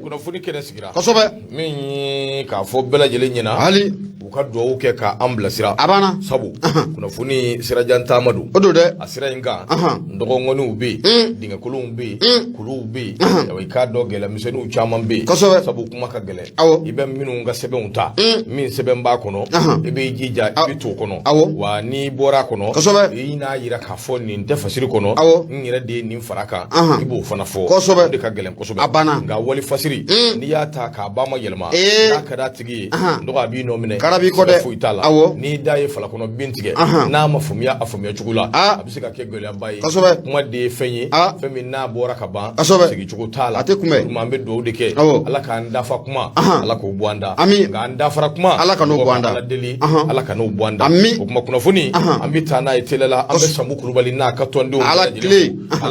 kuna funi kene sigira kosobe min ka fo bela jele nyina hali u ka duwawu kɛ ka an bilasira abana sabu kuna funi sirajanta amadu odo de asira inga ndogongoni ube dinga kulun be kulu be yawi ka do gele misenu chaman be kosobe sabu kuma ka gele ibe minu nga seben ta min seben ba kono ibe jija ibe to kono wa ni bora kono kosobe ina yira ka fo ni ndefasiri kono nyira de ni faraka ibo fana fo kosobe de ka gele kosobe abana nga wali fasiri ni ya ta ka ba ma yelma ka kada tigi ndo abi no mine karabi ko de ni da ye fala kono bintige na ma fumiya afumiya chugula abisika ke gele bayi kuma de fenyi femi na bora ka ba sigi chugu tala kuma be do de ke ala ka ndafa kuma ala ko buanda nga ndafara kuma ala ka no buanda ala deli ala ka no buanda kuma kuna funi ambita na itelela ambe sambu kurubali na ka tondo ala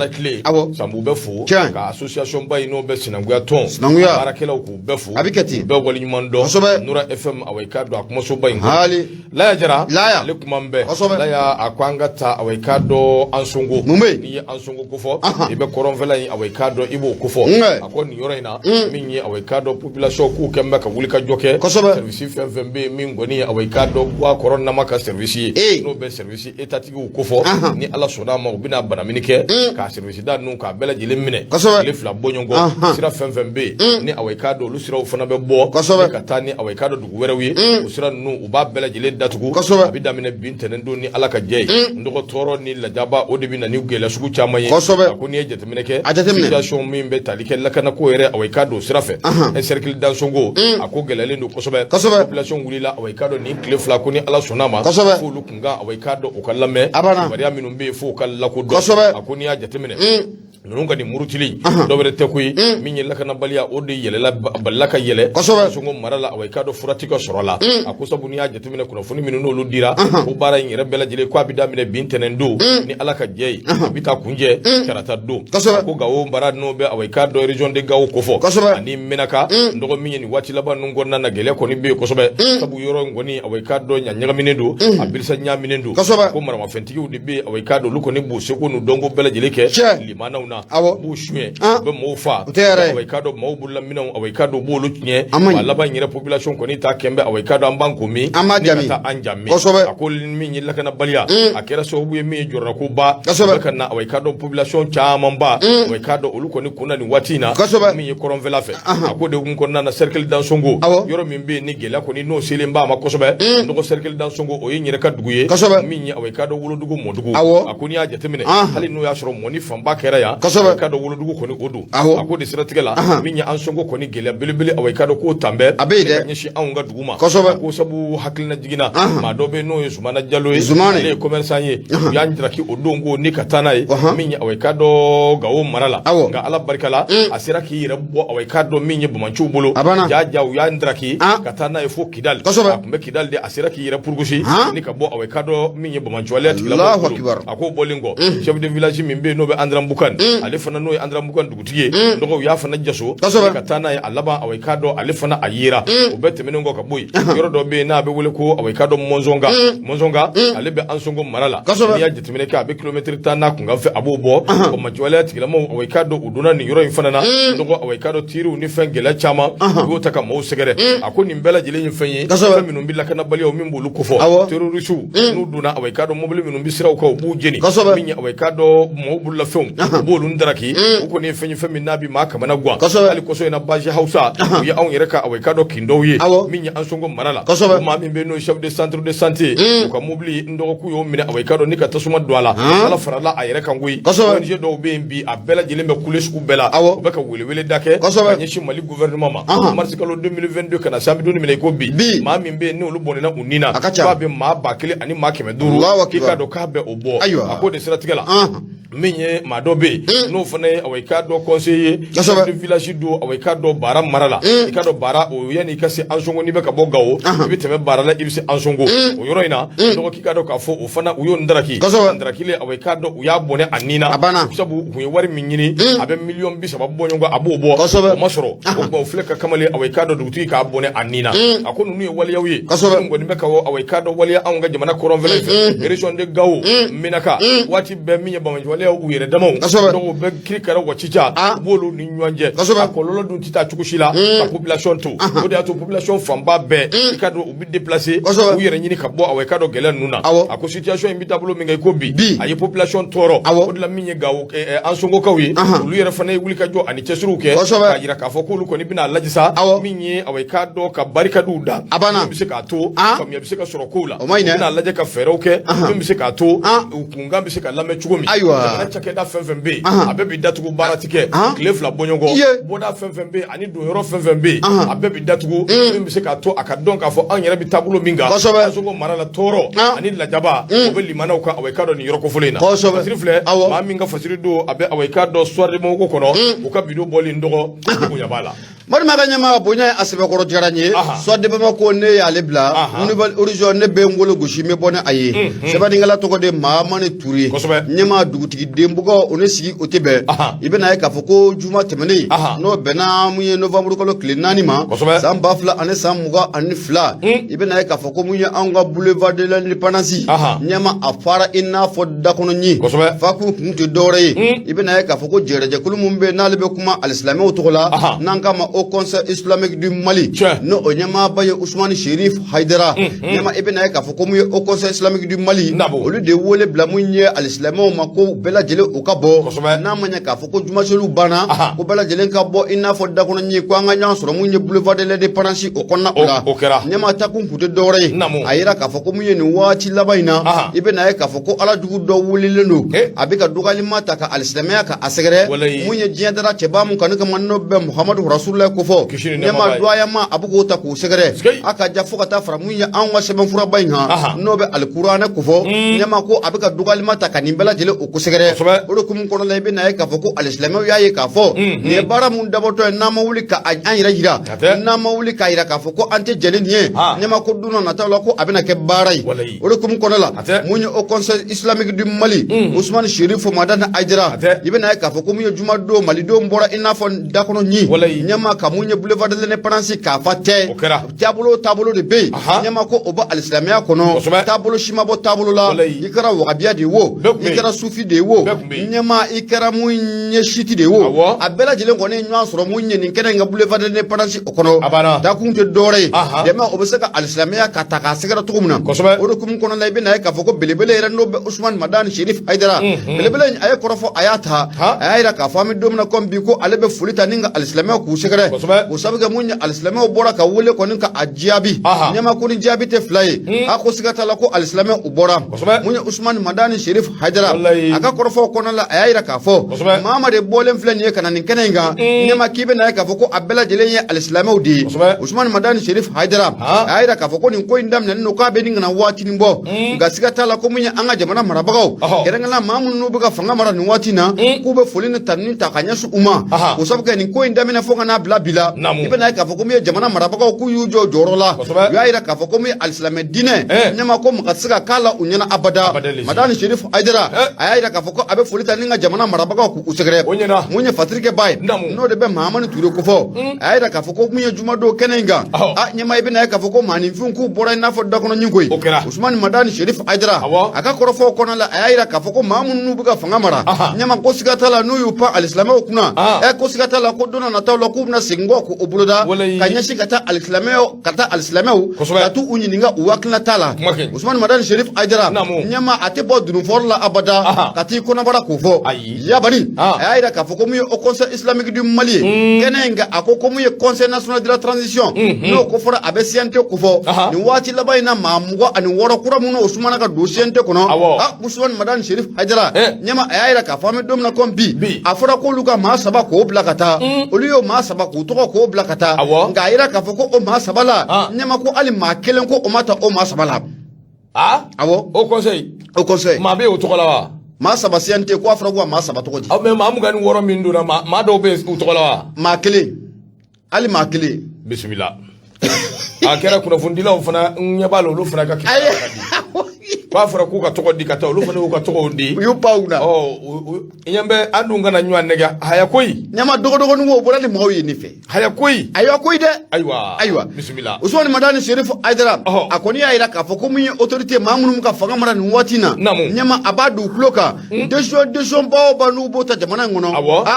kle sambu be fu ka association bayi no be sinanguya ton barakela ku be fu abikati be wali nyundo nura fm awai do akuma so bayi hali la ya jara le kuma mbe la ya akwanga ta awai do ansungu ni ansungu kufo ibe koronvela yi awai do ibo kufo akoni yoro ina minyi awai do population ku kemba ka wulika joke service FMB mingoni awai do wa corona maka service no be service etatiki kufo ni ala soda ma obina bana minike ka service da nu ka bela jile mine le fla bonyongo sira FMB ni awai do lu sira ufana be bo ka tani awai do dugu werewi usira nu uba bela jile datugu abida mine bintene ndo ni ala ka jey ndoko toro ni la jaba odibi na ni gela sugu chamaye akoni ejete mineke situation mimbe talike lakana ko ere awai do sirafe e circle da songo akogela lendo kosobe population wulila awai do ni klefla koni ala sonama fu lukunga awai do okallame bari aminu be fu kala ko do akoni ajete mine nunga ni murutili dobere tekui minye lakana balia odi yele la balaka yele songo marala awai do furatika sorola akusabu ni ajete mine kuna funi minu no ludira ubara nyere bela jile kwa bida mine bintene ndu ni alaka jey bita kunje karata do ko gawo mbara no be awai do region de gawo kofo ani minaka ndogo minye ni wati laba nungo na gele ko ni be kosobe sabu yoro ngoni awai do nyanga minedu abilsa nya minedu ko mara ma fentiki udi be awai do luko ni bu seko nu dongo bela jile ke limana una bu shwe be mo fa awai do mo bulla minan awai do bo lutnye laba nyere population ko ni ta kembe awai do ambanko mi ta anjami akol minye lakana balia akera so bu mi jorra ko ba kana awai do population chaman ba awai do uluko ni kuna ni watina minye koronvela fe akode ko na circle dans songo yoro mimbe ni gela ko ni no sele mba ma kosobe ndo circle dans songo o yinyere ka duguye minye awai do wolo dugu modugu akoni aje temine hali no ya soro moni famba kera ya do wolo dugu ko ni odu akode siratigela minye an songo ko ni gela belebele awai do ko tambe nyishi anga duguma ko sabu haklina jigina ma do be no yusuma na jalo le commerçant ye yanjira ki odongo ni katana ye minye awai do gawo marala nga ala barkala asira ki rabbo awai do minye bumanchu bolo jaja yandira ki katana ye fo kidal kumbe kidal de asira ki ra purgushi ni ka bo awai do minye bumanchu ale Allahu akbar ako bolingo chef de village mimbe no be andram bukan ale fana no andram bukan dugutiye ndoko ya fana jaso katana ye alaba awai do ale fana ayira obete menongo ka boy yoro do be na be wole ko awai do monzonga ale be ansongo marala ni ya jitimene ka be kilometre tana kunga fe abubo ko majwala tigila mo awai do uduna ni yoro infana na ndoko awai do tiru ni fengela chama go taka mo segere akoni mbela jile nyfenye minu mbila kana bali o mimbo lukufo tiru rishu nuduna awai do mobile minu bisira ko bu jeni minya awai do mo bulla fem bolu ndaraki ko ni fenye femi nabi maka mana gwa ali ko so ina baji hausa ya on yereka awai do kindoye minya ansongo marala ma mimbe no chef de centre de santé ko mobili ndoko ku yo mine awai do nika tasuma douala ala farala ayereka ngui je do be mbi abela jile me kulesh ku bela baka wele dake nyishi mali gouvernement ma mars kalo 2022 kana sambi doni mine ko bi ma mimbe ni olu bonena unina ba be ma bakile ani ma keme duru kika do ka be obo akode siratigala minye madobe no fane awai do conseiller chef de village do awai do bara marala ikado bara o yani kasi ansongo ni beka bogawo ibi teme bara la ibi ansongo o yoro ina do kika do ka fo o fana uyo ndaraki le awai do uya bone anina sabu huye wari minyini abe million bi sababu bonyongo abubo o masoro o fleka kamale awai do duti ka bone anina akonu nu wali yawi ngo ni beka wo awai do wali anga jamana koron vele region de gawo minaka wati be minye bamanjwale wale u yɛrɛ damaw donc u bɛ kiri kɛra wacica u b'olu ni ɲɔgɔn cɛ a kɔlɔlɔ dun tɛ taa cogo si la ka population to o de y'a to population fanba bɛɛ i ka dɔn u bɛ déplacer u yɛrɛ ɲini ka bɔ i ka dɔn gɛlɛya ninnu na a ko situation in bɛ taabolo min kan i ko bi a ye population tɔɔrɔ o de la min ye Gawo an songokaw ye olu yɛrɛ fana ye wuli ka jɔ ani cɛsiriw kɛ k'a jira k'a fɔ k'olu kɔni bɛna lajisa min ye i ka dɔn ka barikadiw da min bɛ se k'a to faamuya bɛ se ka sɔrɔ kow la u bɛna lajɛ ka fɛɛrɛw kɛ min bɛ se k'a to kunkan bɛ se ka lamɛn cogo min jamana cakɛda fɛn fɛn bɛ yen a bɛɛ bɛ datugu baara ti kɛ tile 2 bɔɲɔgɔn bɔda fɛn fɛn bɛ yen ani don yɔrɔ fɛn fɛn bɛ yen a bɛɛ bɛ datugu min bɛ se k'a to a ka dɔn k'a fɔ an yɛrɛ bɛ taabolo min kan Sonko mara la tɔɔrɔ ani lajaba o bɛ limanaw kan i ka dɔn nin yɔrɔ kofɔlen in na fasiri filɛ maa min ka fasiri don a bɛ i ka dɔn soirée mɔgɔw kɔnɔ u ka video bɔli dɔgɔ bonya b'a la Marima ka ɲɛmaa bonya a sɛbɛkɔrɔ diyara n ye soit de Bamako ne y'ale bila Nouvelle Horizon ne bɛ n bolo gosi n bɛ bɔ ni a ye sɛbɛnnikɛla tɔgɔ de Mahamani Ture ɲɛmaa dugutigi denbagaw o ne sigi o tɛ bɛn i bɛna ye k'a fɔ ko juma tɛmɛnen n'o bɛnna mun ye novembre kalo tile 4 ma san 2000 ani san 22 i bɛna ye k'a fɔ ko mun ye anw ka boulevard de l'indépendance ɲɛma a fara i n'a fɔ dakɔnɔɲi fa kun tɛ dɔwɛrɛ ye i bɛna ye k'a fɔ ko jɛrɛjɛkulu mun bɛ n'ale bɛ kuma alisilamɛw tɔgɔ la n'an k'a ma au Conseil islamique du Mali no o ɲɛmaaba ye Ousmane Cherif Haidara ɲɛma i bɛna ye k'a fɔ ko mun ye au Conseil islamique du Mali olu de wele bila mun ye alisilamɛw ma ko bɛɛ lajɛlen u ka bɔ n'a ma ɲɛ k'a fɔ ko jumaseliw banna ko bɛɛ lajɛlen ka bɔ i n'a fɔ dakɔnɔɲi ko an ka ɲɔgɔn sɔrɔ mun ye boulevard de l'indépendance o kɔnɔna o la ɲɛma ta kun tun tɛ dɔwɛrɛ ye a yira k'a fɔ ko mun ye nin waati laban in na i bɛna ye k'a fɔ ko ala jugu dɔ welelen don a bɛ ka dɔgɔyalima ta ka alisilamɛya ka a sɛgɛrɛ mun ye diɲɛ dara cɛba mun kanu kama n'o bɛ Muhamadu Rasulullah ko fɔ ɲɛma doyama a bɛ k'o ta k'o sɛgɛrɛ a ka ja fo ka taa fara mun ye anw ka sɛbɛnfuraba in kan n'o bɛ alikuranɛ ko fɔ ɲɛma ko a bɛ ka dɔgɔyalima ta ka nin bɛɛ lajɛlen o ko sɛgɛrɛ o de kumu kɔnɔ la i bɛna ye k'a fɔ ko alisilamɛw y'a ye k'a fɔ nin ye baara mun dabɔtɔ ye n'an ma wuli ka an yɛrɛ yira n'an ma wuli k'a yira k'a fɔ ko an tɛ jɛni nin ye ɲɛma ko don dɔ nataw la ko a bɛna kɛ baara ye o de kumu kɔnɔ la mun ye au Conseil islamique du Mali Ousmane Cherif Madani Haidara i bɛna ye k'a fɔ ko mun ye juma don malidenw bɔra i n'a fɔ dakɔnɔɲi ɲɛma ka mun ye boulevard de l'indépendance k'a fa tɛ taabolo de bɛ yen ɲɛma ko o bɛ alisilamɛya kɔnɔ taabolo si ma bɔ taabolo la i kɛra wagabiya de ye o i kɛra sufi de ye o ɲɛma i kɛra mun ye siti de ye o a bɛɛ lajɛlen kɔni ye ɲɔgɔn sɔrɔ mun ye nin kɛnɛ in ka boulevard de l'indépendance o kɔnɔ dakun tɛ dɔwɛrɛ ye dɛmɛ o bɛ se ka alisilamɛya ka ta k'a sɛgɛrɛ cogo min na o de kumu kɔnɔ la i bɛna ye k'a fɔ ko belebele yɛrɛ n'o bɛ Ousmane Madani Cherif Haidara belebele in a ye kɔrɔfɔ a y'a ta a y'a yira k'a fɔ an bɛ don min na komi bi ko ale bɛ foli ta ni ka alisilamɛw k'u sɛgɛrɛ o sabu kɛ mun ye alisilamɛw bɔra ka wele kɔni ka a jaabi ɲɛma ko ni jaabi tɛ fila ye a ko siga t'a la ko alisilamɛw u bɔra mun ye Ousmane Madani Cherif Haidara a ka kɔrɔfɔ kɔnɔ la a y'a yira k'a fɔ Mahama de bɔlen filɛ nin ye ka na nin kɛnɛ in kan ɲɛma k'i bɛna ye k'a fɔ ko a bɛɛ lajɛlen ye alisilamɛw de ye Ousmane Madani Cherif Haidara a y'a yira k'a fɔ ko nin ko in daminɛnen don k'a bɛ nin kana waati nin bɔ nka siga t'a la ko mun ye an ka jamana marabagaw kɛrɛnkɛrɛnnenya maa minnu bɛ ka fanga mara nin waati in na k'u bɛ foli ni tanuni ta ka ɲɛsin u ma o sabu kɛ nin ko in daminɛ fo ka n'a bila bi la i bɛna ye k'a fɔ ko mun ye jamana marabagaw k'u y'u jɔ jɔyɔrɔ la u y'a yira k'a fɔ ko mun ye alisilamɛ diinɛ ɲɛma ko mɔgɔ tɛ se ka k'a la u ɲɛna abada Madani Cherif Haidara a y'a yira k'a fɔ ko a bɛ foli ta ni ka jamana marabagaw k'u sɛgɛrɛ mun ye fatirikɛ ba ye n'o de bɛ Mahamani Ture ko fɔ a y'a yira k'a fɔ ko mun ye jumadon kɛnɛ in kan ɲɛma i bɛna ye k'a fɔ ko maaninfinw k'u bɔra i n'a fɔ dakɔnɔɲi koyi Ousmane Madani Cherif Haidara a ka kɔrɔfɔw kɔnɔ la a y'a yira k'a fɔ ko maa minnu bɛ ka fanga mara ɲɛma ko siga t'a la n'u y'u pan alisilamɛw kunna ko siga t'a la ko don na nataw la k'u bɛna segin kɔ k'u boloda ka ɲɛsin ka taa alisilamɛw ka t'u u ɲininka u hakilina t'a la Ousmane Madani Cherif Haidara ɲɛma a tɛ bɔ dununfɔyɔrɔ la abada ka t'i kɔnɔbara k'o fɔ yabani a y'a yira k'a fɔ ko mun ye au Conseil islamique du Mali ye kɛnɛ in kan a ko mun ye Conseil national de la transition n'o ko fɔra a bɛ CNT ko fɔ nin waati laban in na maa 26 kura minnu o sumana ka don CNT kɔnɔ Ousmane Madani Cherif Haidara ɲɛma a y'a yira k'a fɔ an bɛ don min na komi bi a fɔra k'olu ka maa 3 k'o bila ka taa olu y'o maa 3 k'u tɔgɔ k'o bila ka taa nka a yira k'a fɔ ko o maa 3 la ɲɛma ko hali maa 1 ko o ma ta o maa 3 la awɔ o conseil maa bɛ yen o tɔgɔ la wa maa 3 CNT ko a fɔra ko ka maa 3 tɔgɔ di mais maa 26 min donna maa dɔw bɛ yen u tɔgɔ la wa maa 1 hali maa 1 bisimila a kɛra kunnafonidilaw fana ɲɛ b'a la olu fana ka kɛ Kwa fara ku ka togo di ka ta olu fana ka togo di yu pauna nyambe andunga na nywa nega haya koi nyama dogo ngo bora ni mawi ni fe haya koi de aywa bismillah Usman Madani Sherif Aidara akoni ya ira ka foko munye autorité mamunu muka fanga mara ni watina nyama abadu kloka deso bawo banu bota jamana ngono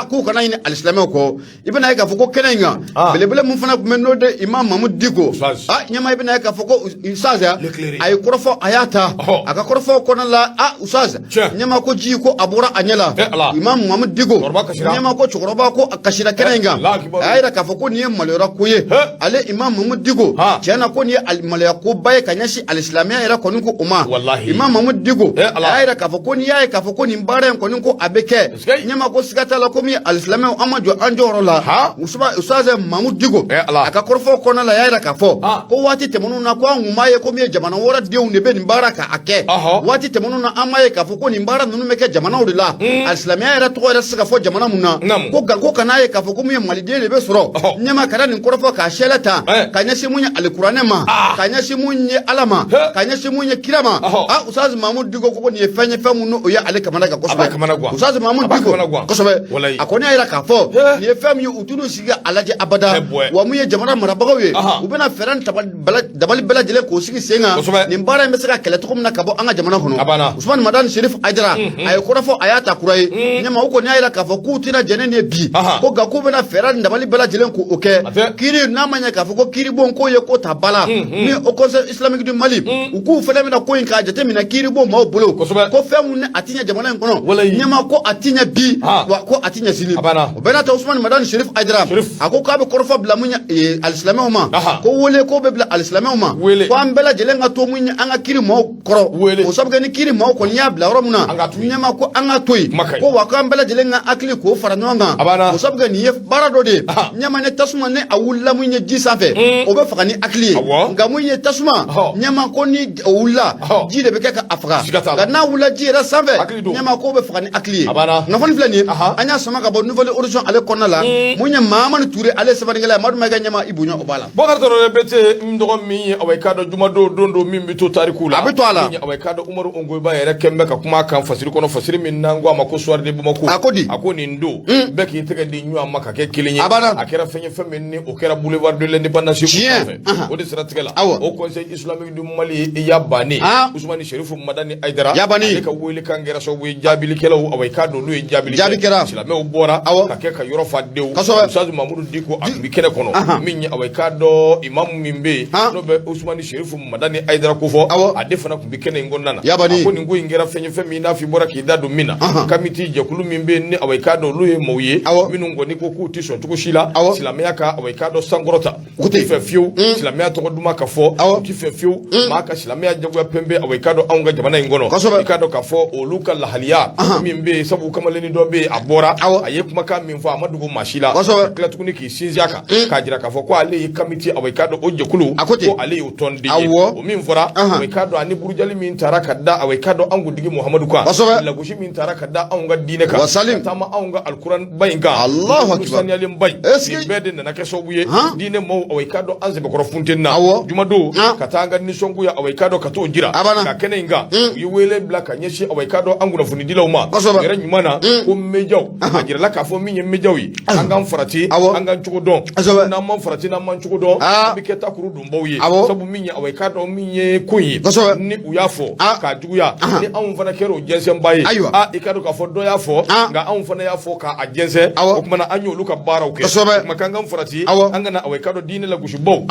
ku kana ni alislamé ko ibina ka foko kenenga belebele mun fana kumendo de Imam Mahmoud Diko nyama ibina ka foko usaza ay korofo ayata aka korofo kona la usaza nyama ko ji ko abura anyala Imam Mahmoud Diko nyama ko chokoroba ko akashira kenenga ayira ka foko ni malora koye ale Imam Mahmoud Diko jana ko ni al malaya ko baye kanyashi alislamia era ko niko umma Imam Mahmoud Diko ayira ka foko ni yaye ka foko ni mbare ko niko abeke nyama ko sigata la ko mi alislamia amajo anjoro la usaza Mahmoud Diko aka korofo kona la yayira ka fo ko wati temunu na ko ngumaye ko mi jamana wora dewu ne be ni baraka ake wati temunu na amaye ka fo ko ni mbara nunu meke jamana wudila alislamia era to era sika fo jamana munna ko gango kanaye ka fo ko mi malide ne be soro nyama kada ni korofo ka shelata kanya simunya alqur'ane ma kanya simunya alama kanya simunya kirama usaz Mahmoud Diko ko ni fenye femunu o ya ale kamana ka kosobe usaz Mahmoud Diko kosobe akoni ayira ka fo ni femu utunu siga alaje abada wa muye jamana marabagawe ubena feran dabali bela jele ko sigi senga ni mbara mesaka kele to kumna kabo anga jamana hono Usman Madani Sherif Aidara ay korofo ayata kurai nyama uko ni ayira ka fo kutina jenene bi ko ga ko bena feran dabali bela jele ko oke kiri namanya ka fo ko kiri bon ko ye ko tabala ni o conseil islamique du Mali uku fele mina ko inka jate mina kiri bon ma bolo ko femu ne atinya jamana ngono nyama ko atinya bi ko atinya sini obena ta Usman Madani Sherif Aidara ako ka be korofo bla munya alislamé uma ko wole ko be bla alislamé uma ko ambela jele nga to munya anga kiri mo koro o sabga ni kiri mo ko nya bla ro muna nyama ko anga toy ko wa ko ambela jele nga akli ko faranonga o sabga ni bara do de nyama ne tasuma ne awulla munya ji safe o be fakani akli nga munya tasuma nyama ko ni awulla ji de be ka afra ga na wula ji ra safe nyama ko be fakani akli nga fon flani anya sama ka bo nouvelle origine ale konnala munya mamani touré ale sabangala madu maga nyama ibunya obala bokar to rebete ndogo mi away kado jumado dondo mi to tarikula abito ala away kado umaru ongoy ba yere kembe ka kuma kan fasiri kono fasiri min nango amako soir de bumako akoni ndo beki tege di nyu amaka ke kilinyi akera fenye femeni o kera boulevard de l'indépendance o de strategela au conseil islamique du Mali yabani Ousmane Sherif Madani Aidara yabani ka wuli kangera so bu jabili kelaw away kado lu jabili islamé o bora ka ke ka yoro faddew Ustaz Mahmoud Diko ak mi kene kono min away kado imam mimbe no be Ousmane Sherif Madani Aidara ko fo adefana ko bi kene ngonnana ko ni ngoy ngera fenye femi na fi bora ki dadu mina kamiti je kulu mimbe ni away kado lu mawye minu ngoni ko ku tison to ko shila islamé ka away kado sangorota ti fe fiu islamé to ko duma ka fo ti fe fiu maka islamé jago pembe away kado awnga jamana ngono kado ka fo o luka la haliya mimbe sabu kamaleni do be abora aye kuma ka min fo amadugo mashila kila tukuni ki sinziaka ka jira ka fo ko ale kamiti away kado o jekulu ko ale o tondi o min fora away kado ani burujali min taraka da away kado angu digi Muhammadu ka la gushi min taraka da awnga dine ka tama awnga alquran bayinga Allahu akbar sanyalim bay bede na ke so buye dine mo away kado anze be ko funtenna jumado katanga ni songu ya away kado ka to jira ka kenenga yiwele blaka nyeshi away kado angu na funi dilawma gere nyumana ko mejaw ajira la ka fo min mejawi anga farati anga chugo don na man farati na man chugo don bi keta kuru dum bawye sabu min away kado min kunyi ni uyafo ka juguya ni an fana kero jensen baye ikado ka fo do yafo nga an fana yafo ka ajense o kuma na anyo luka baraw ke makanga farati anga na away kado dine la gushu bow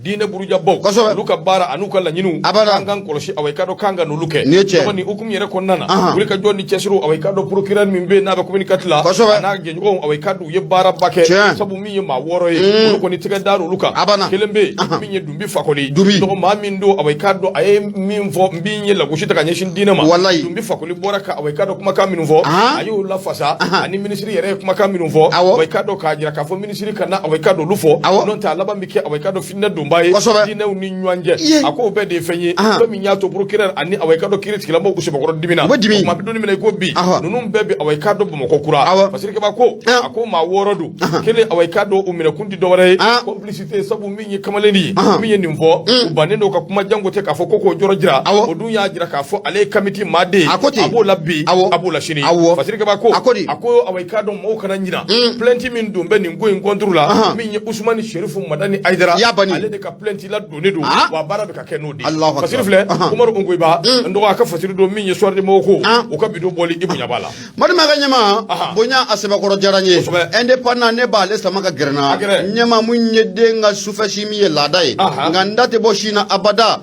dine buruja bow luka bara anuka la nyinu angan koloshi away kado kanga no luke ni hukum yere ko nana wuri ka jonni chesru away kado procurer min be na ba communicate la na ge ngo away kado ye bara bake sabu mi ma woro ye ko ni tiga daru luka kelembe min ye dumbi fakoli to ma min do away kado ay min fo mbinye la gushi taka nyeshin dine ma dumbi fakoli boraka away kado kuma ka min fo ayu la fasa ani ministry yere kuma ka min fo away kado ka jira ka fo ministry kana away kado lufo non ta laba mbike away kado finna dum ba ye diinɛw ni ɲɔgɔn cɛ a ko bɛɛ de ye fɛn ye fɛn min y'a to procureur ani awayeka dɔ kiiri tigilamaw sɛbɛkɔrɔ dimina o tuma bɛ don min na i ko bi ninnu bɛɛ bɛ awayeka dɔ Bamakɔ kura parce que kaba ko a ko maa 6 don kelen awayeka dɔ o minɛ kun ti dɔwɛrɛ ye complicité sabu min ye kamalen ye min ye nin fɔ u bannen don ka kuma jango tɛ k'a fɔ ko k'o jɔrɔ jira o dun y'a jira k'a fɔ ale ye committee maa den a b'o la bi a b'o la sini parce que kaba ko a ko awayeka dɔ mɔgɔw kana ɲina plainte min don bɛ nin ko in contre la min ye Usmani Sherifu Madani Aidara ale de ka plainte la donnen don wa baara bɛ ka kɛ n'o de parce que filɛ Umaru Ungoyiba n dɔgɔ a ka fasiri don min ye soir de mɔgɔw ko o ka bidon bɔli i bonya b'a la Madima ka ɲɛma bonya a sɛbɛkɔrɔ diyara n ye indépendant ne b'ale sama ka gɛrɛna ɲɛma mun ye den ka sufɛsi min ye laada ye nka n da tɛ bɔ si na abada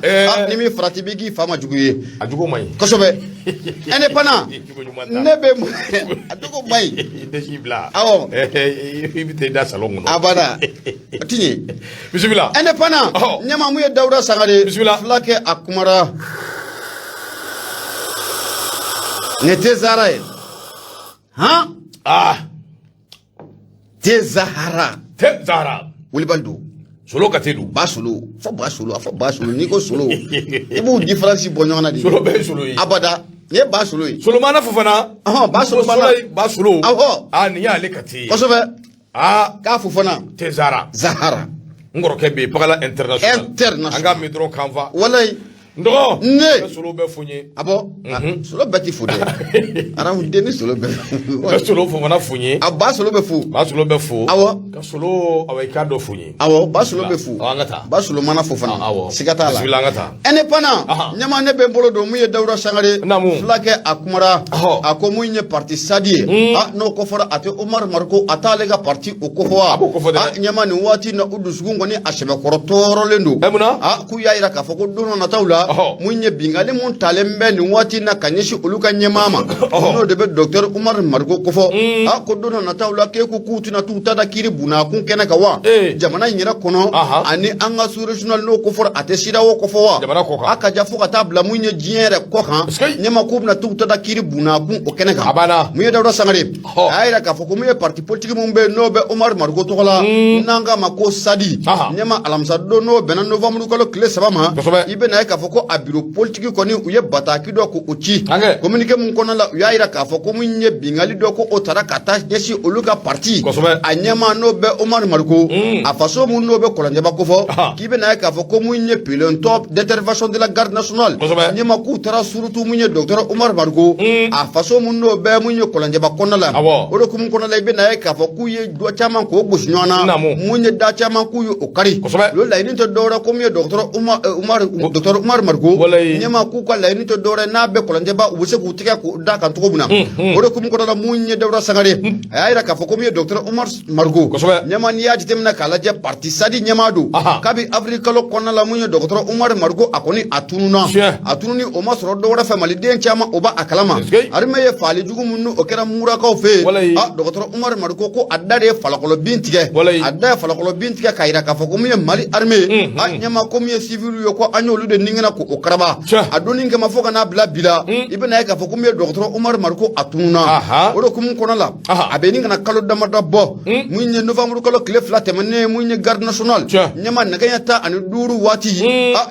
ni min farati b'i k'i fa ma jugu ye a jugu man ɲi kosɛbɛ indépendant ne bɛ a jogo man ɲi awɔ i bɛ taa i da salon kɔnɔ abada a ti ɲɛ bisimila indépendant ɲɛma mun ye Dawuda Sangare fulakɛ a kumara ne tɛ Zahara ye tɛ Zahara Wilibali don Solo ka te don ba solo fo ba solo a fɔ ba solo n'i ko solo i b'u différence bɔ ɲɔgɔn na de solo bɛɛ ye solo ye abada nin ye ba solo ye solo mana fɔ fana ba solo ba solo awɔ nin y'ale ka te kosɛbɛ k'a fɔ fana tɛ Zahara n kɔrɔkɛ bɛ yen Pakala international an k'a min dɔrɔn kan fa walayi ndɔgɔ ne solo bɛ fo n ye solo bɛɛ ti fo dɛ aramuden ni solo bɛɛ solo fo fana fo n ye ba solo bɛ fo ba solo bɛ fo awɔ ka solo awayeka dɔ fo n ye ba solo bɛ fo an ka taa ba solo mana fo fana siga t'a la an ka taa indépendant ɲɛma ne bɛ n bolo don mun ye Dawuda Sangare fulakɛ a kumara a ko mun ye parti sadi ye n'o kɔfɔra a tɛ Umaru Mariko a t'ale ka parti o kɔfɔ wa ɲɛma nin waati na u dusukun kɔni a sɛbɛkɔrɔ tɔɔrɔlen don k'u y'a yira k'a fɔ ko don dɔ nataw la mun ye bingali mun talen bɛ nin waati na ka ɲɛsin olu ka ɲɛmaa ma n'o de bɛ docteur Umaru Mariko kɔfɔ ko don dɔ nataw la k'e ko k'u tɛna t'u ta da kiiri bunakun kɛnɛ kan wa jamana in yɛrɛ kɔnɔ ani an ka sous-régional n'o kɔfɔra a tɛ sira o kɔfɔ wa a ka ja fo ka taa bila mun ye diɲɛ yɛrɛ kɔ kan ɲɛma k'u bɛna t'u ta da kiiri bunakun o kɛnɛ kan mun ye Dawuda Sangare a y'a yira k'a fɔ ko mun ye parti politique mun bɛ yen n'o bɛ Umaru Mariko tɔgɔ la n'an k'a ma ko sadi ɲɛma alamisa don n'o bɛnna novembre kalo tile 3 ma i bɛna ye k'a fɔ ko a bureau politique kɔni u ye bataki dɔ ko o ci communiqué mun kɔnɔ la u y'a yira k'a fɔ ko mun ye bingali dɔ ko o taara ka taa ɲɛsin olu ka parti a ɲɛma n'o bɛ Umaru Mariko a faso mun n'o bɛ Kɔlɔnjɛba kofɔ k'i bɛna ye k'a fɔ ko mun ye pilotɔ d'intervention de la garde nationale ɲɛma k'u taara surutu mun ye docteur Umaru Mariko a faso mun n'o bɛ mun ye Kɔlɔnjɛba kɔnɔna la o de kun kɔnɔ la i bɛna ye k'a fɔ k'u ye dɔ caman k'o gosi ɲɔgɔn na mun ye da caman k'u ye o kari olu laɲini tɛ dɔwɛrɛ ko mun ye docteur Umaru Mariko ɲɛma k'u ka laɲini tɛ dɔwɛrɛ n'a bɛ Kɔlɔnjɛba u bɛ se k'u tigɛ k'u da kan cogo min na o de kun kɔnɔ la mun ye Dawuda Sangare a y'a yira k'a fɔ ko mun ye docteur Umaru Mariko ɲɛma n'i y'a jateminɛ k'a lajɛ parti sadi ɲɛma don kabi avril kalo kɔnɔna la mun ye docteur Umaru Mariko a kɔni a tununi o ma sɔrɔ dɔwɛrɛ fɛ maliden caman o b'a a kalama armée ye faali jugu minnu o kɛra murakaw fɛ yen docteur Umaru Mariko ko a da de ye falakɔlɔ bin tigɛ a da ye falakɔlɔ bin tigɛ k'a yira k'a fɔ ko mun ye Mali armée ɲɛma ko mun ye civil ye ko an y'olu de ningina ko o karaba a donni kama fo ka n'a bila bila i bɛna ye k'a fɔ ko mun ye docteur Umaru Mariko a tununa o de kun kɔnɔ la a bɛ ni kana kalo damadɔ bɔ mun ye novembre kalo tile 2 tɛmɛnen mun ye garde nationale ɲɛma nɛgɛ ɲɛ 15 waati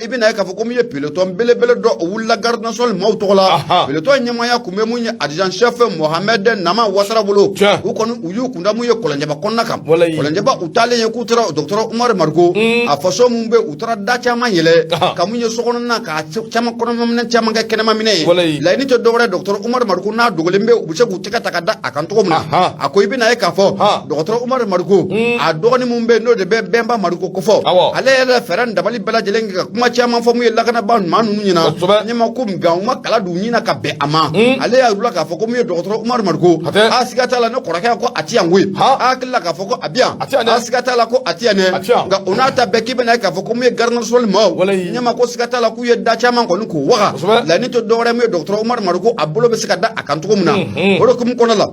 i bɛna ye k'a fɔ ko mun ye peloton belebele dɔ o wulila garde nationale maaw tɔgɔ la peloton ɲɛmaya kun bɛ mun ye adjudant chef Mohamed Nama Wasara bolo u kɔni u y'u kunda mun ye Kɔlɔnjɛba kɔnɔna kan Kɔlɔnjɛba u taalen ye k'u taara docteur Umaru Mariko a faso mun bɛ u taara da caman yɛlɛ ka mun ye sokɔnɔna ka caman kɔnɔmaminɛ caman kɛ kɛnɛma minɛ ye laɲini tɛ dɔwɛrɛ docteur Umaru Mariko n'a dogolen bɛ u bɛ se k'u tɛgɛ ta ka da a kan cogo min na a ko i bɛna ye k'a fɔ docteur Umaru Mariko a dɔgɔnin mun bɛ yen n'o de bɛ Bɛnba Mariko kofɔ ale yɛrɛ fɛɛrɛ dabali bɛɛ lajɛlen kɛ ka kuma caman fɔ mun ye lakanaba maa ninnu ɲɛna ɲɛma ko nka u ma kala d'u ɲɛna ka bɛn a ma ale y'a yir'u la k'a fɔ ko mun ye docteur Umaru Mariko a siga t'a la ne kɔrɔkɛ ko a ti yan koyi a hakili la k'a fɔ ko a bi yan a siga t'a la ko a ti yan dɛ nka o n'a ta bɛɛ k'i bɛna ye k'a fɔ ko mun ye garde nationale maaw ɲɛma ko siga t'a la k'u ye da caman kɔni k'u waga laɲini tɛ dɔwɛrɛ mun ye docteur Umaru Mariko a bolo bɛ se ka da a kan cogo min na o de kun kɔnɔ la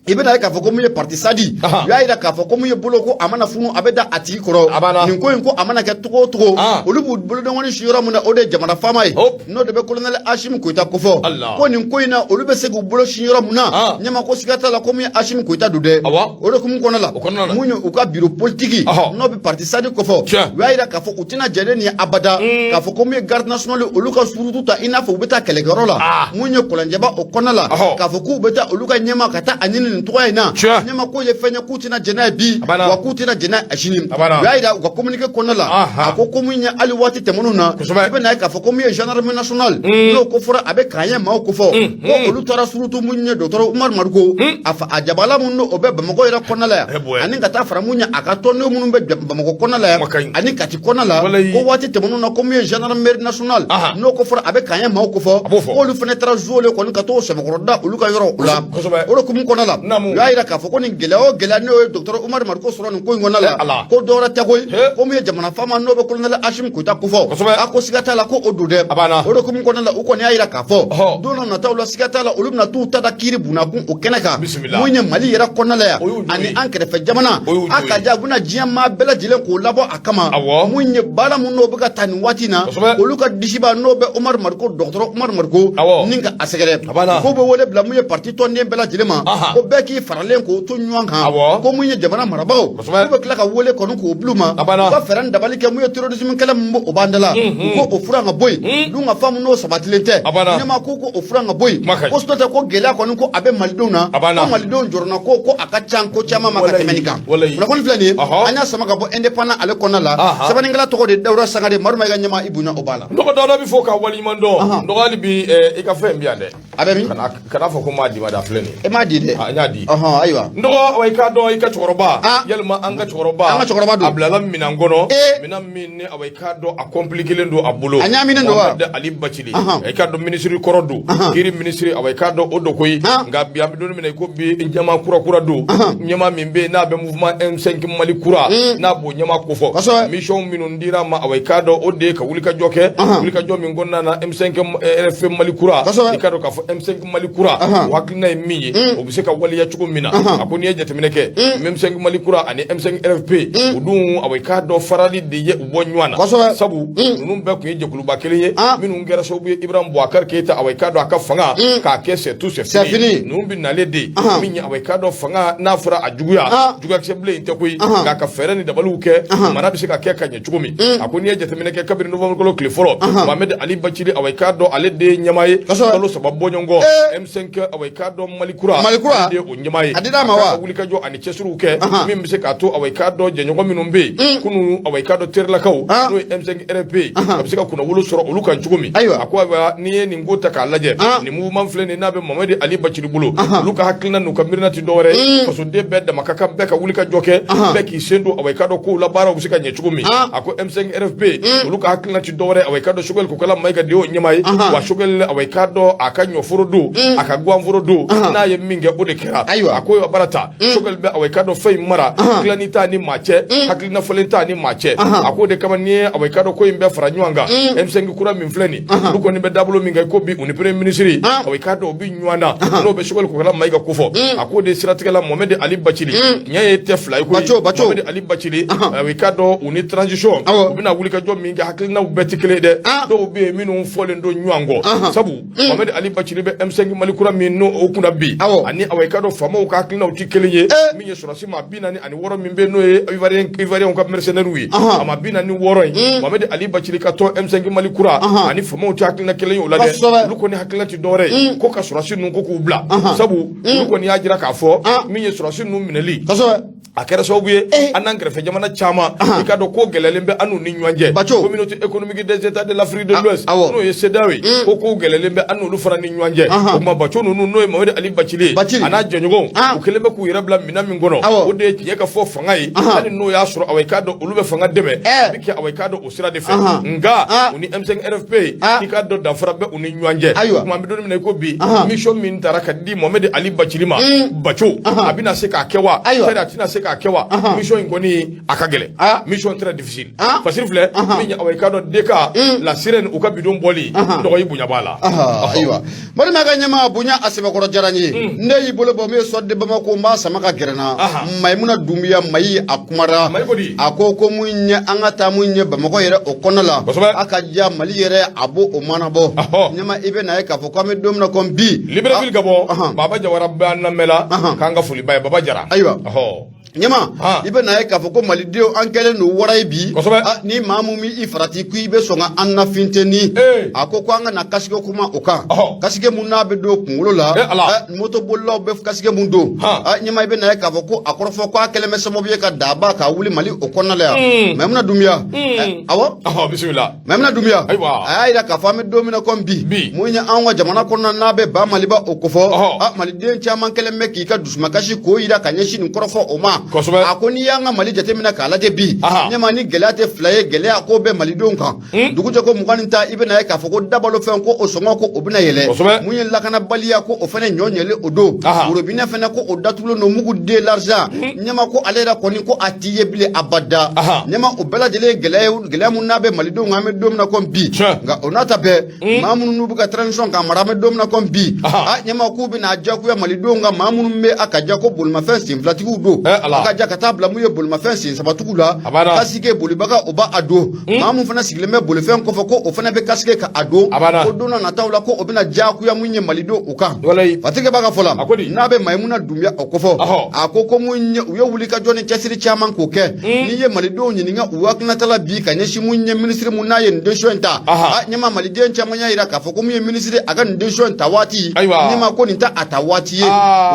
i bɛna ye k'a fɔ ko mun ye parti sadi u y'a yira k'a fɔ ko mun ye bolo ko a mana funu a bɛ da a tigi kɔrɔ nin ko in ko a mana kɛ cogo o cogo olu b'u bolodengɔni si yɔrɔ min na o de ye jamana faama ye n'o de bɛ colonel Asimi Koyita kofɔ ko nin ko in na olu bɛ se k'u bolo si yɔrɔ min na ɲɛma ko siga t'a la ko mun ye Asimi Koyita don dɛ o de kun kɔnɔ la mun ye u ka bureau politique n'o bɛ parti sadi kofɔ u y'a yira k'a fɔ u tɛna jɛ ne nin ye abada k'a fɔ ko mun ye garde national olu ka surutu ta i n'a fɔ u bɛ taa kɛlɛkɛyɔrɔ la mun ye kɔlɔnjɛba o kɔnɔ la k'a fɔ k'u bɛ taa olu ka ɲɛma ka taa a ɲini nin tɔgɔ in na ɲɛma ko ye fɛn ye k'u tɛna jɛn'a ye bi wa k'u tɛna jɛn'a ye sini u y'a yira u ka communiqué kɔnɔna la a ko mun ye hali waati tɛmɛnenw na i bɛ na ye k'a fɔ ko mun ye gendarmerie nationale n'o ko fɔra a bɛ k'an ye maaw ko fɔ ko olu taara surutu mun ye docteur Umaru Maruko a jabala mun o bɛ Bamakɔ yɛrɛ kɔnɔna la yan ani ka taa fara mun ye a ka tɔnden minnu bɛ Bamakɔ kɔnɔna la yan ani Kati kɔnɔna la ko waati tɛmɛnenw na ko mun ye gendarmerie nationale n'o ko fɔra a bɛ k'an ye maaw ko fɔ k'olu fana taara jouer kɔni ka t'o sɛbɛkɔrɔda olu ka yɔrɔ o la o de kun kɔnɔna la u y'a yira k'a fɔ ko nin gɛlɛya o gɛlɛya n'o ye docteur Umaru Maruko sɔrɔ nin ko in kɔnɔna la ko dɔwɛrɛ tɛ koyi ko mun ye jamana faama n'o bɛ colonel Asimi Koyita kofɔ a ko siga t'a la ko o don dɛ o de kun kɔnɔna la u kɔni y'a yira k'a fɔ don dɔ nataw la siga t'a la olu bɛna t'u ta da kiiri bunakun o kɛnɛ kan mun ye Mali yɛrɛ kɔnɔna la yan ani an kɛrɛfɛ jamana a ka diya u bɛna diɲɛ maa bɛɛ lajɛlen k'o labɔ a kama mun ye baara mun n'o bɛ ka taa nin waati na olu ka disiba n'o bɛ Umaru Maruko docteur Umaru Maruko ni ka a sɛgɛrɛ ko bɛ wele bila mun ye parti tɔnden bɛɛ lajɛlen ma ko bɛɛ k'i faralen k'o to ɲɔgɔn kan ko mun ye jamana marabagaw u bɛ tila ka wele kɔni k'o bila u ma u ka fɛɛrɛ ni dabali kɛ mun ye terrorisme kɛlɛ min b'o b'an da la u ko o fura ka bɔ yen dun ka faamu n'o sabatilen tɛ ɲɛma ko o fura ka bɔ yen ko sitɔ tɛ ko gɛlɛya kɔni ko a bɛ malidenw na ko malidenw jɔrɔna ko a ka ca ko caman ma ka tɛmɛ nin kan kunnafoni filɛ nin ye an y'a sama ka bɔ indépendant ale kɔnɔna la sɛbɛnnikɛla tɔgɔ de Dawuda Sangare Maruma i ka ɲɛma i bonya o b'a la n dɔgɔ Dawuda bɛ fɔ ka waleɲuman dɔn dɔgɔ hali bi i ka fɛn bi yan dɛ a bɛ min kana fɔ ko n m'a di ma da filɛ nin ye e m'a di dɛ n y'a di ayiwa n dɔgɔ wa i k'a dɔn i ka cɛkɔrɔba yalima an ka cɛkɔrɔba don a bilala minan kɔnɔ minan min ni i k'a dɔn a compliqué len don a bolo a ɲaaminen don wa Ali Bacili i k'a dɔn ministre kɔrɔ don kiri ministre i k'a dɔn o don koyi nka bi an bɛ don min na i ko bi ɲɛma kura don ɲɛma min bɛ yen n'a bɛ mouvement M5 Mali kura n'a b'o ɲɛma ko fɔ mission minnu dira ma i k'a dɔn o de ye ka wulikajɔ kɛ wulikajɔ min kɔnɔna na M5 RFM Mali kura i k'a dɔn k'a fɔ M5 Mali kura o hakilina ye min ye o bɛ se ka waleya cogo min na a ko n'i ye jateminɛ kɛ M5 Mali kura ani M5 RFP o dun i k'a dɔn farali de ye u bɔ ɲɔgɔn na sabu ninnu bɛɛ tun ye jɛkuluba kelen ye minnu kɛra sababu ye Ibrahim Boubacar Keita i k'a dɔn a ka fanga k'a kɛ c'est tout c'est fini ninnu bɛ nalen de min ye i k'a dɔn fanga n'a fɔra a juguyakisɛ bilen in tɛ koyi nka ka fɛɛrɛ ni dabaliw kɛ mara bɛ se ka kɛ ka ɲɛ cogo min a ko n'i ye jateminɛ kɛ kabini novembre kalo tile fɔlɔ Mohamed Ali Bacili i k'a dɔn ale de ye ɲɛmaa ye kalo 3 bɔɲɔgɔn kɔ M5 i k'a dɔn Mali kura ale de ye o ɲɛmaa ye a ka wulikajɔ ani cɛsiriw kɛ min bɛ se k'a to i k'a dɔn jɛɲɔgɔn minnu bɛ yen kunun i k'a dɔn terilakaw n'o ye M5 RFP a bɛ se ka kunnawolo sɔrɔ olu kan cogo min a ko n'i ye nin ko ta k'a lajɛ nin mouvement filɛ nin n'a bɛ Mohamed Ali Bacili bolo olu ka hakilina n'u ka miirina tɛ dɔwɛrɛ ye fasoden bɛɛ dama ka kan bɛɛ ka wulikajɔ kɛ bɛɛ k'i sen don i k'a dɔn kow la baaraw bɛ se ka ɲɛ cogo min a ko M5 RFP olu ka hakilina tɛ dɔwɛrɛ i k'a dɔn Choguel Kokala Mayiga de y'o ɲɛmaa ye wa Choguel i k'a dɔn a ka ɲɔforo don a ka guwanforo don n'a ye min kɛ o de kɛra a ko baara ta Choguel bɛ i k'a dɔn fɛn in mara dilanni t'a ni maa cɛ hakilina fɔlen t'a ni maa cɛ a ko de kama n'i ye i k'a dɔn ko in bɛɛ fara ɲɔgɔn kan M5 kura min filɛ nin olu kɔni bɛ dabolo min kɛ ko bi u ni premier ministre i k'a dɔn u bɛ ɲɔgɔn na n'o bɛ Choguel Kokala Mayiga ko fɔ a ko de siratigɛla Mohamed Ali Bacili ɲɛ ye tɛ fila ye koyi Mohamed Ali Bacili i k'a dɔn u ni transition u bɛna wulikajɔ min kɛ hakilinaw bɛɛ tɛ kelen dɛ dɔw bɛ yen minnu fɔlen don ɲɔgɔn kɔ sabu Mohamed Ali Bacili bɛ M5 Mali kura min n'o o kunna bi ani i k'a dɔn faamaw ka hakilinaw tɛ kelen ye min ye sɔrɔsi maa 46 min bɛ n'o ye Ivoirien ka mercenaires ye a ma 46 in Mohamed Ali Bacili ka tɔn M5 Mali kura ani faamaw tɛ hakilina kelen ye o la dɛ olu kɔni hakilina tɛ dɔwɛrɛ ye ko ka sɔrɔsi ninnu ko k'u bila sabu olu kɔni y'a jira k'a fɔ min ye sɔrɔsi ninnu minɛli a kɛra sababu ye an n'an kɛrɛfɛ jamana caman i ka dɔn ko gɛlɛlen bɛ an n'u ni ɲɔgɔn cɛ communauté économique des états de l'Afrique de l'Ouest n'o ye CEDEAO ye ko gɛlɛlen bɛ an n'olu fana ni ɲɔgɔn cɛ o tuma Baco ninnu n'o ye Mohamed Ali Bacili ye a n'a jɛɲɔgɔnw u kɛlen bɛ k'u yɛrɛ bila minɛn min kɔnɔ o de ye tiɲɛ ka fɔ fanga ye hali n'o y'a sɔrɔ i k'a dɔn olu bɛ fanga dɛmɛ a bɛ kɛ i k'a dɔn o sira de fɛ nka u ni M5 RFP i k'a dɔn danfara bɛ u ni ɲɔgɔn cɛ o tuma an bɛ don min na i ko bi mission min taara ka di Mohamed Ali Bacili ma Baco a bɛna se k'a kɛ wa a tɛna se ka kewa mission ngoni akagele mission très difficile facile flé minya away ka do deka la sirène u ka bidon boli do yi bunya bala aywa bari ma ga nyama bunya asebe ko jarani ne yi bolo bo me sodde bama ko ma sama ka gerena maymuna dumiya mayi akumara akoko munya angata munya bama ko yere o konola aka ja mali yere abo o manabo nyama ibe na ka fo ko me domna kon bi libreville gabo baba jawara banna mela kanga fuli bay baba jara aywa nyama ibe na ka fo ko mali dio ankele no waray bi ni mamu mi ifrati ku ibe songa anna finteni akoko anga na kasige kuma oka kasige munna be do kungulo la moto bollo be kasige mundo nyama ibe na ka fo ko akorofo ko akele mesemo bi ka daba ka wuli mali okonna la memna dumia awo bismillah memna dumia ayida ka fa me domina kon bi munya anwa jamana konna na be ba mali ba okofo mali den chama kele meki ka dusma kashi ko ida kanyeshi ni korofo oma akoni yanga mali jatemina kala de bi nyama ni gelate flaye gele ko be mali don kan duguje ko mukaninta ibena ka foko dabalo fen ko osongo ko obina yele munye lakana baliya ko ofene nyonyele odo urobina fene ko odatulo no mugu de l'argent nyama ko alera koni ko atiye bile abada nyama obela jele gele munna be mali don ngame domna kon bi nga onata be mamunu nubuka transition ka marame domna kon bi nyama ko bina jaku ya mali don nga mamunu me akaja ko bulma fen simplatiku do akaja katabla muye bulma fen sin sabatuku la kasike bulibaka oba ado mamu fana sigleme bulfen ko foko o fana be kasike ka ado ko dona na tawla ko obina jaku ya munye malido uka fatike baka fola nabe maimuna dumya okofo akoko munye uyo wulika joni chesiri chairman ko ke ni ye malido nyininga uwakna tala bi kanyeshi munye ministry munaye ndeshwenta nyama maliden chamanya ira ka foko munye ministry aga ndeshwenta wati nyama ko ninta atawati ye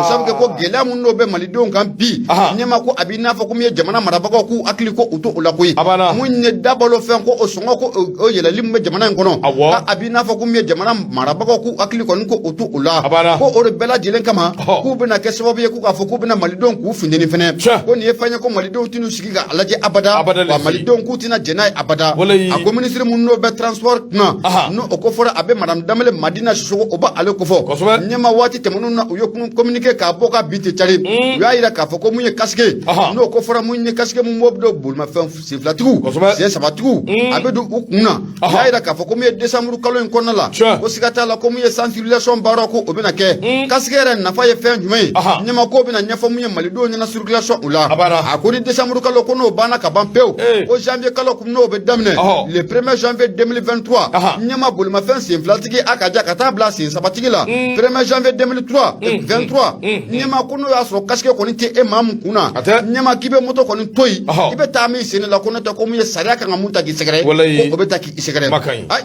usabuke ko gela munno be malido ngam bi nyama ko abina foko munye jamana marabako ku akli ko uto ulakoi munye dabalo fen ko osongo ko o yela limbe jamana ngono ka abina foko munye jamana marabako ku akli ko nko uto ula ko o bela jilen kama ku bina kesebo be ku ka foko bina malidon ku findeni fene ko ni fanya ko malidon tinu sigiga alaje abada wa malidon ku tina jenai abada ako ministre munno be transport na no okofora abe madam damele madina shugo oba ale kofo nyama wati temono na uyo communiquer ka boka biti chari ya ira ka foko munye kaske no okofora munye kaske mu mobdo bulma fen siflatu se sabatu abe do ukuna ya ira ka foko munye desamuru kalo en konala ko sigata la ko munye sensibilisation barako obina ke kaske ra na fa ye fen jumai nyama ko bina nyafa munye malido nyana circulation ula akoni desamuru kalo kono bana ka bampeo o janvier kalo kumno be damne le 1er janvier 2023 nyama bulma fen siflatiki akaja katabla sin sabatiki la 1er janvier 2023 nyama kono ya so kaske koni te emam kuna nyama kibe moto koni toyi ibe tami sene la kono ta ko munye saraka ngamuta ki segere ko obeta ki segere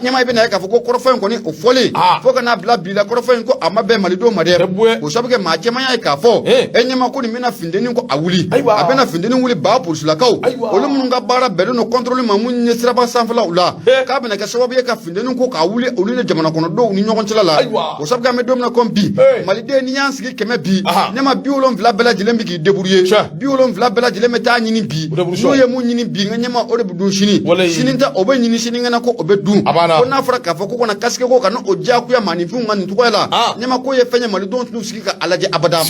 nyama ibe na ka foko korofo koni o fole foka na bla bila korofo ko amabe malido made o sabuke ma chema ya ka fo nyama koni mina findeni ko awuli abena findeni wuli ba pour la kaw olumu nga bara bele no contrôle mamunye siraba sanfala ula ka bena ka sababu ka findeni ko ka awuli olule jamana kono do ni nyokon tila la o sabuke me domna kon bi malide ni yansigi keme bi nyama bi olon vla bela jilembi ki debrouiller bi olon vla bela jileme ta nyini bi no ye mu nyini bi nga nyama o de bu shini sininta obe nyini shini nga na ko obe du ko na fara ka fo ko na kaske ko kana o ja ku ya manifu nga ni to la nyama ko ye fenya mali don tunu sika alaje abada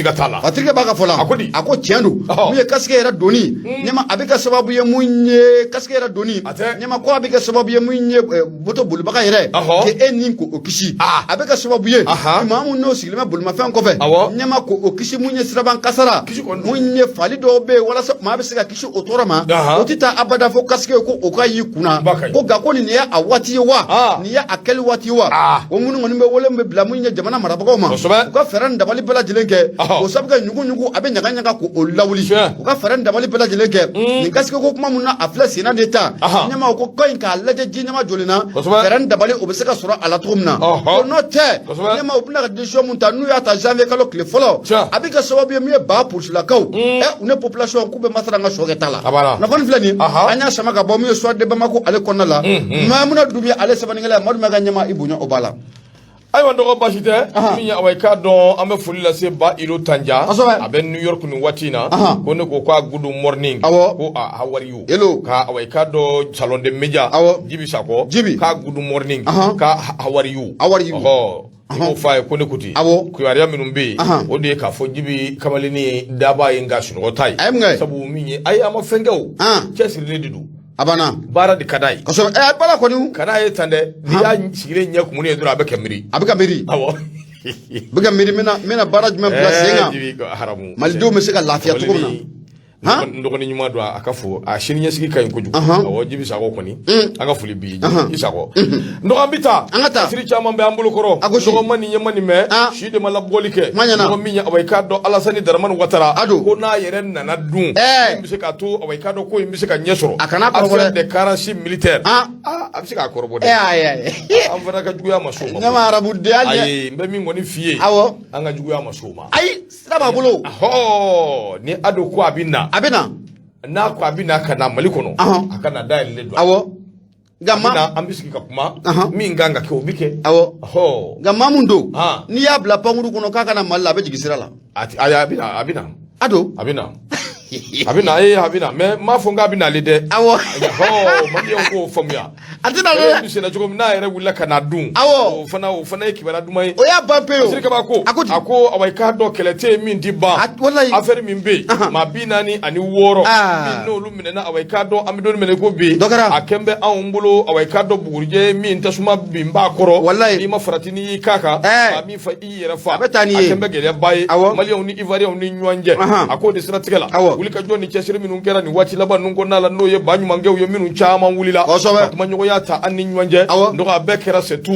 patrike baka fola ako tiendo mu ye kaske era doni nyama abika sababu ye munye kaske era doni nyama ko abika sababu ye munye boto bulu baka yere ke enin ko okishi abika sababu ye imamu no silema bulu ma fen ko fe nyama ko okishi munye siraban kasara munye fali do be wala ma be sika kishi otorama otita abada fo kaske ko okayi kuna ko gako ni ya awati wa ni ya akeli wati wa o munu ngoni be wole be bla munye jamana marabako ma ko feran dabali bela jilenke o sabga nyugu abe nyaga nyaga ko olawuli ko feran dabali bela jilenke ni kaske ko kuma munna afla sina deta nyama ko ko inka laje jinyama jolina feran dabali o be sika sura ala tumna ko note nyama o bna de show munta nu ya ta janvier kalo kle folo abika sababu ye miye ba pour la kaw une population ku be masara nga shogeta la na fon flani anya sama ka bo miye so de bamako ale konna la mamuna dubi ale sabani ngala madu maga nyama ibunya obala ay wando ko basite mi ya way ka don ambe fulila se ba ilo tanja abe New York ni watina ko ne ko kwa good morning ko how are you ka way ka do salon de media jibi sako ka good morning ka how are you o fa ko ne kuti ku yariya minnu be o de ka fo jibi kamalini daba yin ga shuno tai sabu minye ai ama fengew chesiri didu abana bara di kadai kaso bala ko ni kadai tande ya sigire nya kumuni edura abeka miri awo bega miri mena bara juma place nga haramu maldo me sika lafiya tukuna ndogoni nyuma do akafo a shininya sigi kayin kuju awo jibi sago koni anga fuli bi isago ndoga bita siri chama mbe ambulu koro ndogo mani nyamani me shide mala bolike ndogo minya awai kado alasani darman watara ko na yeren na dun mbise ka to awai kado ko mbise ka nyesoro akana de karansi militaire abise ka korobo de amfana ka juya masoma ngama arabu de ay mbe mi ngoni fie awo anga juya masoma ay saba bulo ni ado ko abina na ko abina kana malikono akana dai ledo awo gamma ambisiki ka kuma mi nganga ke obike awo gamma mundo ni ya bla panguru kono kaka na malla be jigisira la ati aya abina abina me ma fonga abina lede awo mami ko famia atina le bi sena jogo na yere wula kana dun awo fana ekibara dumai o ya bampeo sirika ba ko ako awai ka do kelete min di ba aferi min be ma bina ni ani woro min no lumine na awai ka do amido mene ko be akembe awumbulu awai ka do burje min tasuma bimba koro ni ma faratini kaka mi fa iyera fa akembe gele bai mali oni ivari oni nywanje ako de sira tigala wulika joni chesire minun kera ni wati laba nungo nala no ye banyu mangew ye minun chama wulila kuma nyogo yata anni nywanje ndo ga bekera setu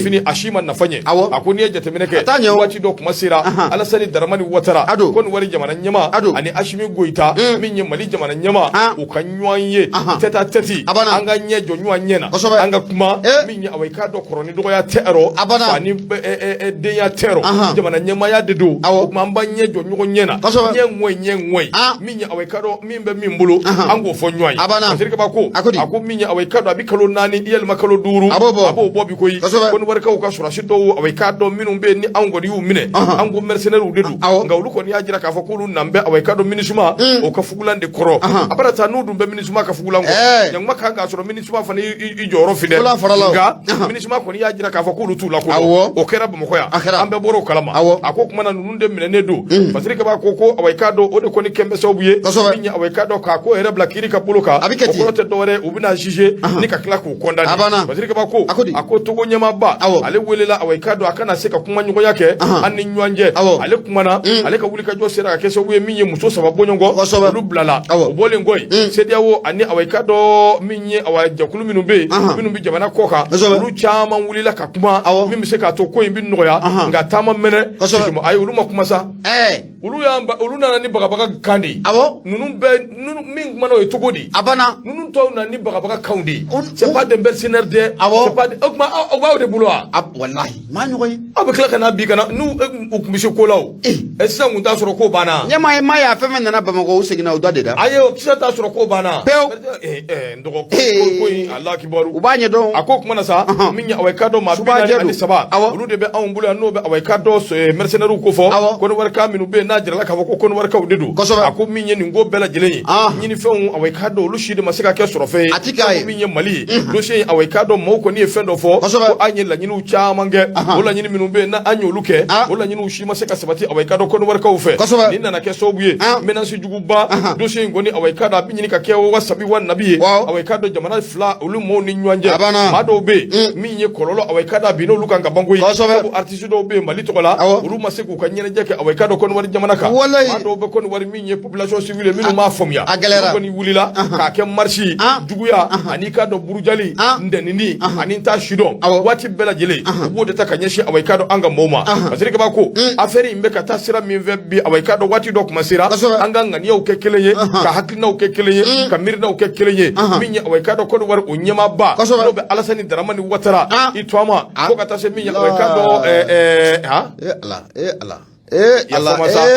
fini ashima nafanye akoni ye jatemeneke wati do kuma sira ala sani darmani watara kon wari jamana nyama ani ashimi goita min ye mali jamana nyama ukanyanye teta teti anga nye jo nywanyena anga kuma min ye awai ka do koroni do ya tero ani de ya tero jamana nyama ya dedo kuma mbanye jo nyogo nyena nye minya awekado mimbe mimbulu ango fo nyoy asirika bako ako minya awekado abikalo nani iyel makalo duru abo bobi koyi kon warka ko sura shito awekado minum be ni ango di umine ango mercenaire udedu ngawlu ko ni ajira ka fakulu nambe awekado minisuma o ka fugulande koro abara tanudu be minisuma ka fugulango yang maka nga sura minisuma fani ijoro fide nga minisuma ko ni ajira ka fakulu tu la ko o kera bo mokoya ambe boro kalama ako kuma na nunde minenedu asirika bako ko awekado o de ko ni kembe sobuye minya awekado ka ko era blakiri ka buluka ko te dore ubina jije ni ka kila ku kondani basirika bako ako togo nyama ba ale welela awekado akana seka kuma nyugo yake anni nywanje ale kumana ale ka wulika jo sera ka keso buye minye muso sababu nyongo lu blala obole ngoy sediawo ani awekado minye awajakulu minumbe jabana koka lu chama wulila ka kuma mimi seka to ko imbi noya nga tama mene ay uluma kuma sa ulu na ni bagabaga kandi nunu min mano e togodi nunu to na ni bagabaga kandi c'est pas de mercenaire de c'est pas de ogba de boulot wallahi ma nyoy abekla kana bi kana nu ukumishe kolao esa ngunta soro ko bana nyama ma ya fe men na bamako usegina odade da ayo kisata soro ko bana ndogo ko Allah kibaru ubanye don ako kuma na sa minya awekado ma bina ani saba ulu de be awumbulu no be awekado mercenaire ko fo ko warka minu be na jira la ka ko ko warka udedu ako minye ni ngo bela jele nyini fe awai kado lu shide masika ke sorofe ako minye mali do she awai kado moko ni fendo fo ko anye la nyini ucha mange wala nyini minumbe na anyo luke wala nyini ushi masika sabati awai kado ko warka ufe ni na ke sobuye mena su juguba do she ngoni awai kado abinyini ka ke wasabi wan nabi awai kado jamana fla ulu mo ni nywanje mado be minye kololo awai kado bino luka ngabango yi artiste do be mali to kola uru masiku ka nyene jeke awai kado ko wari jamana ka mado be ko wari minye population civile minu ma fomya ko ni wulila ka ke marchi juguya ani ka do burujali ndenini ani ta shido wati bela jele bo de ta kanyeshi awai ka do anga moma basirika bako aferi imbe ka tasira min vebbi awai ka do wati do kuma sira anga ngani o kekelenye ka hakina o kekelenye ka mirna o kekelenye minya awai ka do ko war onyema ba do be alasani daramani watara itwama ko ka tase minya awai ka do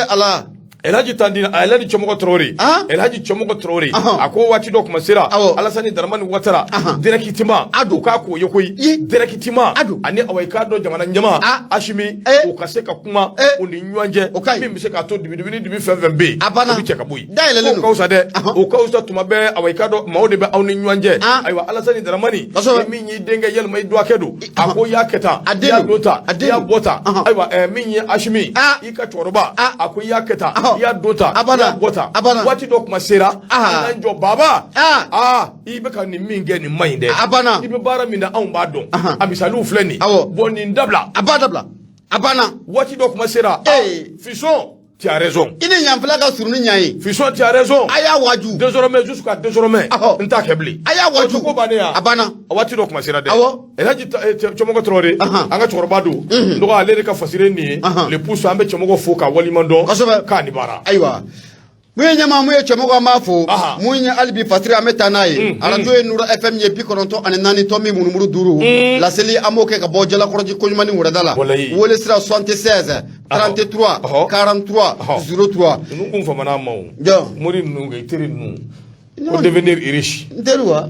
Allah Elhaji Tandina Elhaji Chomogo Traoré Elhaji Chomogo Traoré ako wati do kuma sira Alassane Dramane Ouattara direkitima adu ka ko yokoi direkitima ani awai ka do jamana nyama ashimi o kaseka kuma undi nywanje mi mise ka to dibi fevembe bi cheka boy o ka usa de o ka usa tuma be awai ka do mawde be awni nywanje aywa Alassane Dramane mi nyi denga yel may do akedo ako yaketa ya dota ya bota aywa mi nyi ashimi ika choroba ako yaketa ya dota ya bota wati do kuma sera anjo baba ibe ka ni minge ni minde ibe bara mina an ba don amisalu fleni boni ndabla abana wati do kuma sera fison tu as raison. Ine nyamfla ka suruni nyai. Fison tu as raison. Aya waju. Désormais jusqu'à désormais. Nta kebli. Aya waju ko bania. Abana. Wati do kuma sera de. Elhaji Chomogo Traoré anga chorbado. Ndo ale ka fasire ni le pousse ambe Chomogo foka walimando. Ka ni bara. Aywa. Mwenye mamuye Chomogo mafo mwenye alibi fatri ametanaye arajo nura FM ye pikoronto anenani tomi munumuru duru la seli amoke ka bojela koroji konyumani uradala wole sira 76 33 43 03 nous famana maw muri nunga itiri nu pour devenir riche nderuwa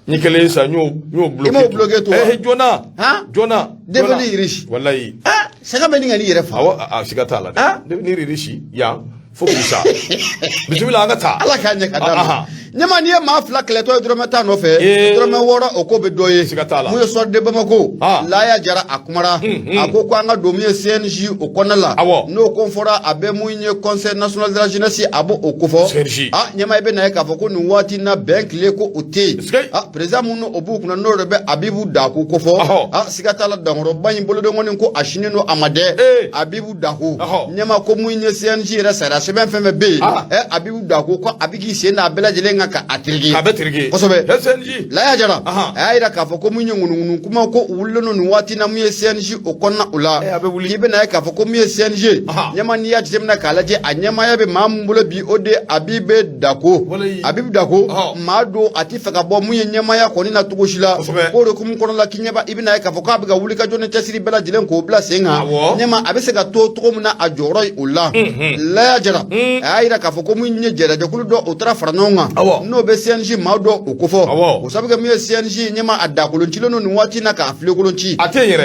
nikele sa nyo bloqué to Jona devenir riche wallahi saka beninga ni refa sigata la devenir riche ya faut que ça bismillah angata ala kanya kadama nyama niye ma fla kleto drome ta no fe drome wora okobe doye mu yo so de bamako la ya jara akumara akoko anga domiye CNJ okonala no konfora abe mu nye conseil national de la jeunesse abo okofo nyama ibe na ka foko ni wati na bank leko ote president mu no obu kuna no rebe abibu dako kofo sigatala dangoro banyi bolodo ngoni ko ashine no amade abibu dako nyama ko mu nye CNJ resara seben feme be abibu dako ko abigi se na bela jelenga ka atirigi kosobe SNG la ya jara ayira ka foko munye ngunu kuma ko wullono ni wati na muye SNG okonna ula kibe na ka foko muye SNG nyama ni ya jemna kala je anyama ya be mambulo bi ode abibe dako mado atifaka bo muye nyama ya koni na tugoshila ko re kum kono la kinyaba ibina ka foko abiga wulika jone tesiri bela jilen ko bla senga nyama abese ga to muna ajoroi ula la ya jara ayira ka foko munye jera de kulu do otra franonga no be CNG mado okofo osabuga mi CNG nyama adakolo nchilo ni wati na ka afle kolonchi